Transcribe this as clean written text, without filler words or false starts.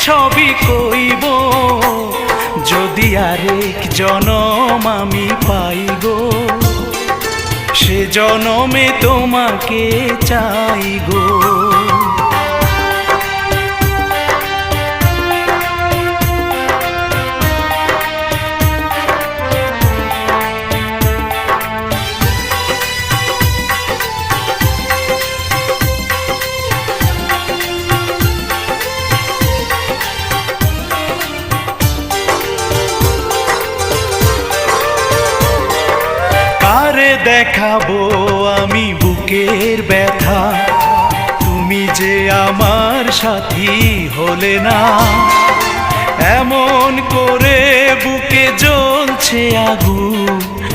সবই কইব যদি আরেক জনম আমি পাই গো, সে জনমে তোমাকে চাই গো। কারে দেখাবো আমি বুকের ব্যথা, তুমি যে আমার সাথী হলে না। এমন করে বুকে জ্বলছে আগুন,